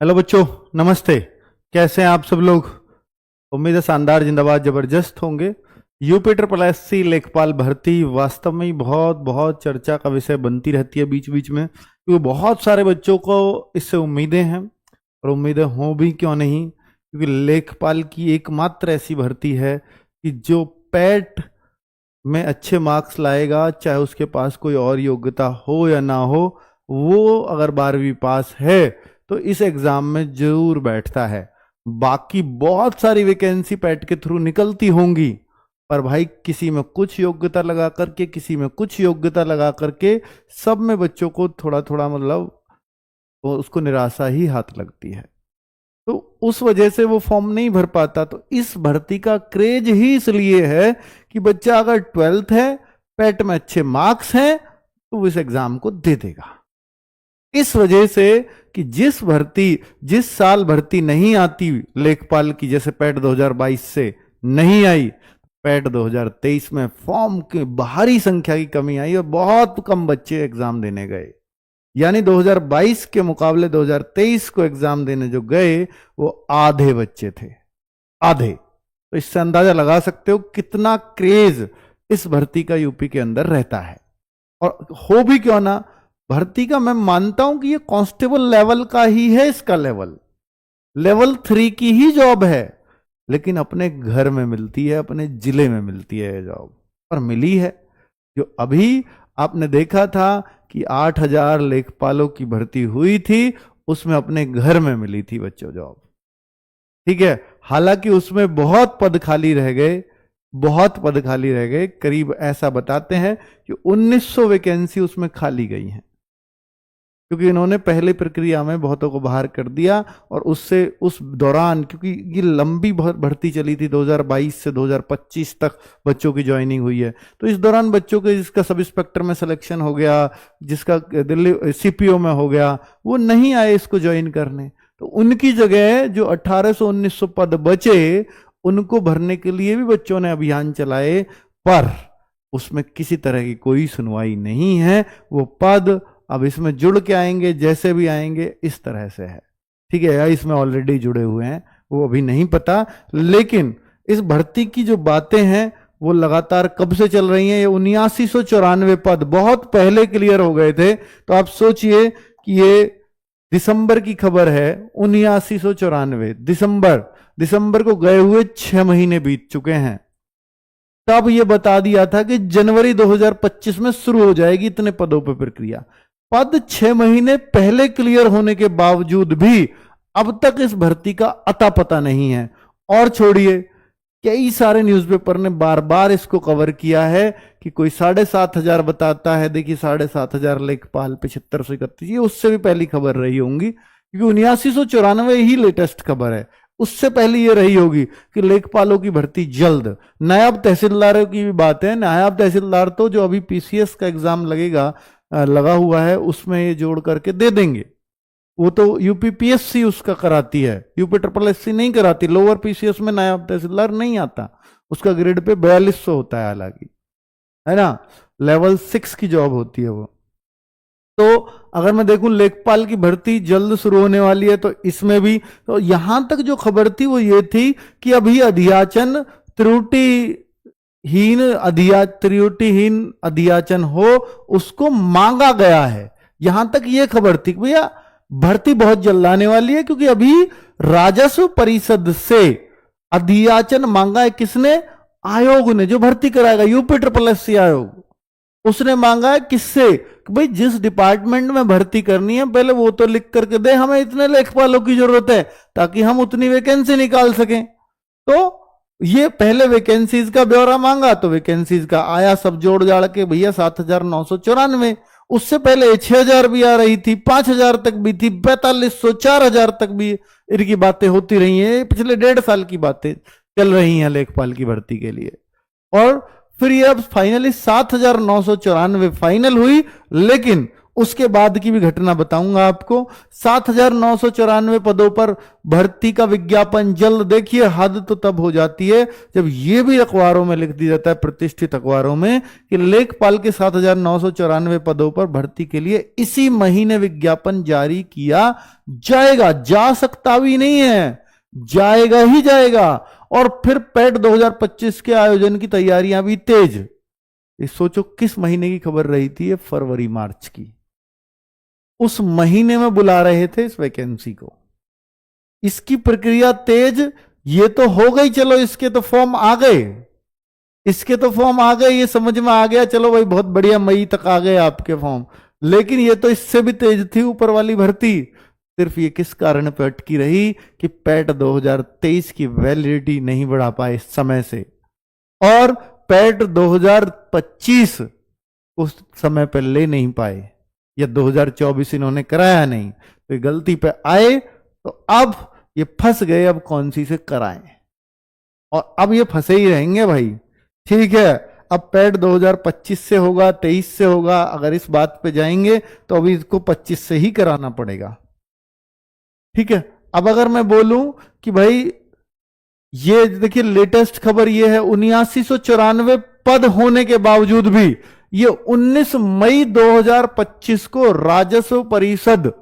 Hello बच्चों, नमस्ते। कैसे हैं आप सब लोग? उम्मीद है शानदार, जिंदाबाद, जबरदस्त होंगे। यूपी ट्रिपल एससी लेखपाल भर्ती वास्तव में ही बहुत बहुत चर्चा का विषय बनती रहती है बीच बीच में, क्योंकि बहुत सारे बच्चों को इससे उम्मीदें हैं। और उम्मीदें हों भी क्यों नहीं, क्योंकि लेखपाल की एकमात्र ऐसी भर्ती है कि जो पैट में अच्छे मार्क्स लाएगा, चाहे उसके पास कोई और योग्यता हो या ना हो, वो अगर 12वीं पास है तो इस एग्जाम में जरूर बैठता है। बाकी बहुत सारी वैकेंसी पैट के थ्रू निकलती होंगी, पर भाई किसी में कुछ योग्यता लगा करके, किसी में कुछ योग्यता लगा करके, सब में बच्चों को थोड़ा थोड़ा मतलब उसको निराशा ही हाथ लगती है। तो उस वजह से वो फॉर्म नहीं भर पाता। तो इस भर्ती का क्रेज ही इसलिए है कि बच्चा अगर 12th है, पैट में अच्छे मार्क्स हैं, तो वो इस एग्जाम को दे देगा। इस वजह से कि जिस साल भर्ती नहीं आती लेखपाल की, जैसे पैट 2022 से नहीं आई, पैट 2023 में फॉर्म की भारी संख्या की कमी आई और बहुत कम बच्चे एग्जाम देने गए। यानी 2022 के मुकाबले 2023 को एग्जाम देने जो गए वो आधे बच्चे थे, आधे। तो इससे अंदाजा लगा सकते हो कितना क्रेज इस भर्ती का यूपी के अंदर रहता है। और हो भी क्यों ना, भर्ती का मैं मानता हूं कि ये कांस्टेबल लेवल का ही है, इसका लेवल 3 की ही जॉब है, लेकिन अपने घर में मिलती है, अपने जिले में मिलती है ये जॉब, और मिली है। जो अभी आपने देखा था कि 8,000 लेखपालों की भर्ती हुई थी, उसमें अपने घर में मिली थी बच्चों जॉब, ठीक है। हालांकि उसमें बहुत पद खाली रह गए, बहुत पद खाली रह गए। करीब ऐसा बताते हैं कि 1900 वैकेंसी उसमें खाली गई हैं, क्योंकि इन्होंने पहले प्रक्रिया में बहुतों को बाहर कर दिया। और उससे उस दौरान, क्योंकि ये लंबी भर्ती चली थी, 2022 से 2025 तक बच्चों की ज्वाइनिंग हुई है, तो इस दौरान बच्चों के जिसका सब इंस्पेक्टर में सिलेक्शन हो गया, जिसका दिल्ली सीपीओ में हो गया, वो नहीं आए इसको ज्वाइन करने। तो उनकी जगह जो 1800-1900 पद बचे, उनको भरने के लिए भी बच्चों ने अभियान चलाए, पर उसमें किसी तरह की कोई सुनवाई नहीं है। वो पद अब इसमें जुड़ के आएंगे, जैसे भी आएंगे इस तरह से है, ठीक है, या इसमें ऑलरेडी जुड़े हुए हैं, वो अभी नहीं पता। लेकिन इस भर्ती की जो बातें हैं वो लगातार कब से चल रही हैं। ये 7994 पद बहुत पहले क्लियर हो गए थे। तो आप सोचिए कि ये दिसंबर की खबर है, 7994 दिसंबर को गए हुए 6 महीने बीत चुके हैं। तब ये बता दिया था कि जनवरी 2025 में शुरू हो जाएगी इतने पदों पर प्रक्रिया। पद 6 महीने पहले क्लियर होने के बावजूद भी अब तक इस भर्ती का अता पता नहीं है। और छोड़िए, कई सारे न्यूज़पेपर ने बार बार इसको कवर किया है कि कोई 7,500 बताता है। देखिए 7,500 लेखपाल 7531, ये उससे भी पहली खबर रही होंगी, क्योंकि 7994 ही लेटेस्ट खबर है। उससे पहले ये रही होगी कि लेखपालों की भर्ती जल्द। नायब तहसीलदारों की भी बात है। नायब तहसीलदार तो जो अभी पीसीएस का एग्जाम लगा हुआ है, उसमें ये जोड़ करके दे देंगे। वो तो यूपी पीएससी उसका कराती है, यूपी ट्रिपल एससी नहीं कराती। लोअर पीसीएस में नायब तहसीलदार नहीं आता, उसका ग्रेड पे 4200 होता है, हालांकि, है ना, लेवल 6 की जॉब होती है वो। तो अगर मैं देखूं लेखपाल की भर्ती जल्द शुरू होने वाली है, तो इसमें भी तो यहां तक जो खबर थी वो ये थी कि अभी त्रुटिहीन अध्याचन हो, उसको मांगा गया है। यहां तक ये खबर थी कि भैया भर्ती बहुत जल्द आने वाली है, क्योंकि अभी राजस्व परिषद से अध्याचन मांगा है। किसने? आयोग ने, जो भर्ती कराएगा, यूपी ट्रिपल एससी आयोग, उसने मांगा है। किससे? भाई जिस डिपार्टमेंट में भर्ती करनी है, पहले वो तो लिख करके दे, हमें इतने लेखपालों की जरूरत है, ताकि हम उतनी वैकेंसी निकाल सकें। तो ये पहले वैकेंसीज का ब्यौरा मांगा, तो वैकेंसीज का आया सब जोड़ जाड़ के भैया 7,994। उससे पहले 6,000 भी आ रही थी, 5,000 तक भी थी, 4,500, 4,000 तक भी इनकी बातें होती रही हैं। पिछले 1.5 साल की बातें चल रही हैं लेखपाल की भर्ती के लिए। और फिर ये अब फाइनली 7,994 फाइनल हुई, लेकिन उसके बाद की भी घटना बताऊंगा आपको। 7,994 पदों पर भर्ती का विज्ञापन जल्द। देखिए हद तो तब हो जाती है जब ये भी अखबारों में लिख दिया जाता है, प्रतिष्ठित अखबारों में, कि लेखपाल के 7,994 पदों पर भर्ती के लिए इसी महीने विज्ञापन जारी किया जाएगा। जा सकता भी नहीं है, जाएगा ही जाएगा। और फिर पैट 2025 के आयोजन की तैयारियां भी तेज। सोचो किस महीने की खबर रही थी ये, फरवरी मार्च की। उस महीने में बुला रहे थे इस वैकेंसी को। इसकी प्रक्रिया तेज। ये तो हो गई, चलो इसके तो फॉर्म आ गए, इसके तो फॉर्म आ गए, ये समझ में आ गया, चलो भाई बहुत बढ़िया, मई तक आ गए आपके फॉर्म। लेकिन ये तो इससे भी तेज थी ऊपर वाली भर्ती। सिर्फ ये किस कारण पर अटकी रही कि पैट 2023 की वैलिडिटी नहीं बढ़ा पाए समय से, और पैट 2025 उस समय पर ले नहीं पाए, या 2024 इन्होंने कराया नहीं, तो गलती पे आए। तो अब ये फंस गए, अब कौन सी से कराएं, और अब ये फंसे ही रहेंगे भाई। ठीक है, अब पैट 2025 से होगा, 23 से होगा, अगर इस बात पे जाएंगे तो अभी इसको 25 से ही कराना पड़ेगा। ठीक है, अब अगर मैं बोलूं कि भाई ये देखिए लेटेस्ट खबर ये है, 7994 पद होने के बावजूद भी ये 19 मई 2025 को राजस्व परिषद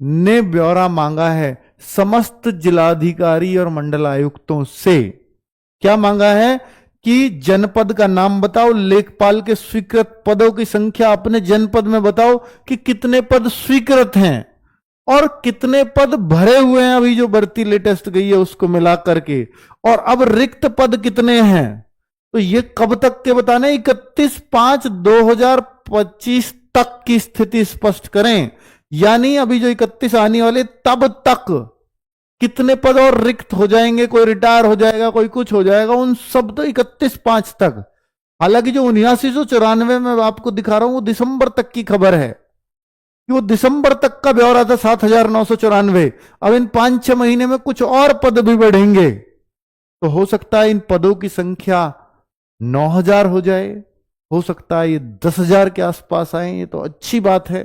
ने ब्यौरा मांगा है समस्त जिलाधिकारी और मंडलायुक्तों से। क्या मांगा है कि जनपद का नाम बताओ, लेखपाल के स्वीकृत पदों की संख्या अपने जनपद में बताओ कि कितने पद स्वीकृत हैं और कितने पद भरे हुए हैं, अभी जो भर्ती लेटेस्ट गई है उसको मिला करके, और अब रिक्त पद कितने हैं। तो ये कब तक के बताने, 31/5/2025 तक की स्थिति स्पष्ट करें, यानी अभी जो 31 आने वाले तब तक कितने पद और रिक्त हो जाएंगे, कोई रिटायर हो जाएगा, कोई कुछ हो जाएगा, उन सब तो 31/5 तक। हालांकि जो 7994 में आपको दिखा रहा हूं वो दिसंबर तक की खबर है, कि वो दिसंबर तक का ब्यौरा था 7,994। अब इन 5-6 महीने में कुछ और पद भी बढ़ेंगे, तो हो सकता है इन पदों की संख्या 9,000 हो जाए, हो सकता है ये 10,000 के आसपास आए, ये तो अच्छी बात है।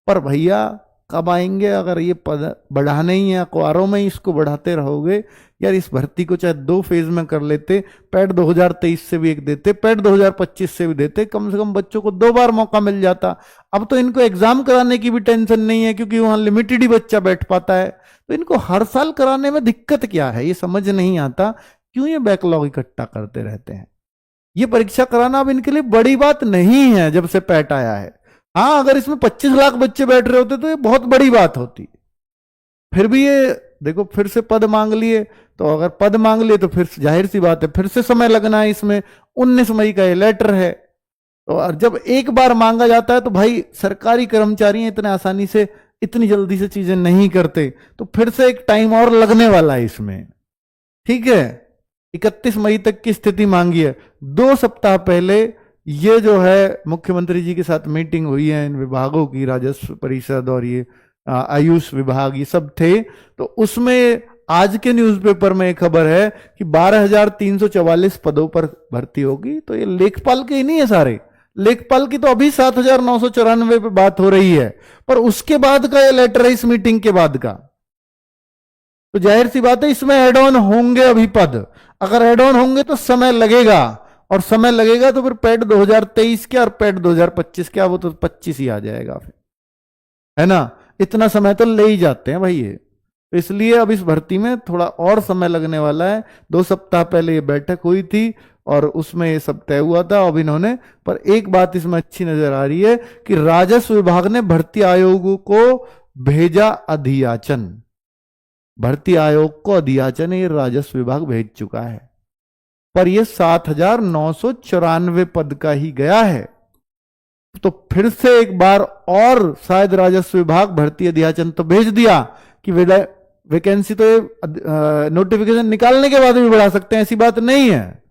पर भैया कब आएंगे, अगर ये पद बढ़ाने ही है, अखबारों में ही इसको बढ़ाते रहोगे। यार इस भर्ती को चाहे 2 फेज में कर लेते, पैट 2023 से भी एक देते, पैट 2025 से भी देते, कम से कम बच्चों को 2 बार मौका मिल जाता। अब तो इनको एग्जाम कराने की भी टेंशन नहीं है, क्योंकि वहां लिमिटेड ही बच्चा बैठ पाता है। तो इनको हर साल कराने में दिक्कत क्या है, ये समझ नहीं आता, क्यों ये बैकलॉग इकट्ठा करते रहते हैं। ये परीक्षा कराना अब इनके लिए बड़ी बात नहीं है जब से पैट आया है। हाँ, अगर इसमें 25 लाख बच्चे बैठ रहे होते तो ये बहुत बड़ी बात होती। फिर भी ये देखो, फिर से पद मांग लिए, तो अगर पद मांग लिए तो फिर जाहिर सी बात है फिर से समय लगना है इसमें। 19 मई का ये लेटर है, तो जब एक बार मांगा जाता है तो भाई सरकारी कर्मचारी इतने आसानी से, इतनी जल्दी से चीजें नहीं करते, तो फिर से एक टाइम और लगने वाला है इसमें। ठीक है, 31 मई तक की स्थिति मांगी है। 2 सप्ताह पहले ये जो है मुख्यमंत्री जी के साथ मीटिंग हुई है इन विभागों की, राजस्व परिषद और ये आयुष विभाग, ये सब थे। तो उसमें आज के न्यूज़पेपर में एक खबर है कि 12,344 पदों पर भर्ती होगी। तो ये लेखपाल के ही नहीं है सारे, लेखपाल की तो अभी 7,994 पे बात हो रही है, पर उसके बाद का ये लेटर है, इस मीटिंग के बाद का। तो जाहिर सी बात है इसमें एड ऑन होंगे अभी पद, अगर एड ऑन होंगे तो समय लगेगा, और समय लगेगा तो फिर पैट 2023 के और पैट 2025 के, वो तो 25 ही आ जाएगा फिर, है ना। इतना समय तो ले ही जाते हैं भाई ये, तो इसलिए अब इस भर्ती में थोड़ा और समय लगने वाला है। 2 सप्ताह पहले ये बैठक हुई थी और उसमें ये सब तय हुआ था। अब इन्होंने, पर एक बात इसमें अच्छी नजर आ रही है कि राजस्व विभाग ने भर्ती आयोग को भेजा अधियाचन, भर्ती आयोग को अधियाचन ये राजस्व विभाग भेज चुका है, पर यह 7,994 पद का ही गया है। तो फिर से एक बार और शायद राजस्व विभाग भर्ती अधियाचन तो भेज दिया कि वैकेंसी तो नोटिफिकेशन निकालने के बाद भी बढ़ा सकते हैं, ऐसी बात नहीं है।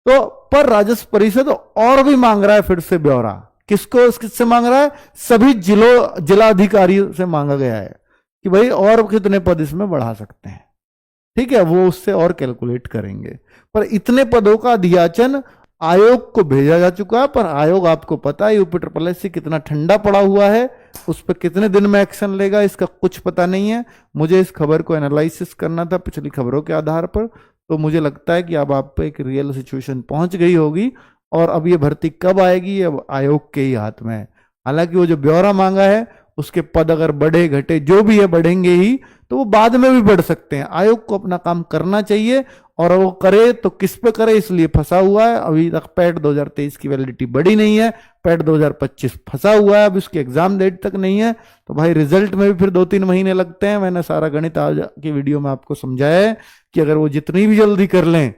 तो पर राजस्व परिषद और भी मांग रहा है फिर से ब्यौरा। किससे मांग रहा है? सभी जिलाधिकारियों से मांगा गया है कि भाई और कितने पद इसमें बढ़ा सकते हैं। ठीक है, वो उससे और कैलकुलेट करेंगे, पर इतने पदों का अधियाचन आयोग को भेजा जा चुका है, पर आयोग आपको पता है यूपी ट्रिपल एससी कितना ठंडा पड़ा हुआ है, उस पर कितने दिन में एक्शन लेगा इसका कुछ पता नहीं है। मुझे इस खबर को एनालिसिस करना था पिछली खबरों के आधार पर, तो मुझे लगता है कि अब आप पे एक रियल सिचुएशन पहुंच गई होगी, और अब ये भर्ती कब आएगी अब आयोग के ही हाथ में है। हालांकि वो जो ब्यौरा मांगा है उसके पद अगर बढ़े घटे जो भी है बढ़ेंगे ही, तो वो बाद में भी बढ़ सकते हैं। आयोग को अपना काम करना चाहिए, और वो करे तो किस पे करे, इसलिए फंसा हुआ है। अभी तक पैट 2023 की वैलिडिटी बढ़ी नहीं है, पैट 2025 फंसा हुआ है, अब उसकी एग्जाम डेट तक नहीं है, तो भाई रिजल्ट में भी फिर 2-3 महीने लगते हैं। मैंने सारा गणित आज की वीडियो में आपको समझाया है कि अगर वो जितनी भी जल्दी कर लें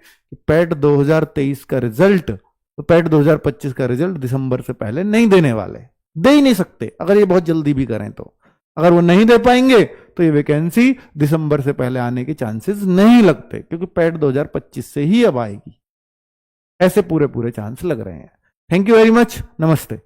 पैट 2023 का रिजल्ट, तो पैट 2025 का रिजल्ट दिसंबर से पहले नहीं देने वाले, दे ही नहीं सकते अगर ये बहुत जल्दी भी करें तो। अगर वो नहीं दे पाएंगे तो ये वैकेंसी दिसंबर से पहले आने के चांसेस नहीं लगते, क्योंकि पैट 2025 से ही अब आएगी, ऐसे पूरे चांस लग रहे हैं। थैंक यू वेरी मच, नमस्ते।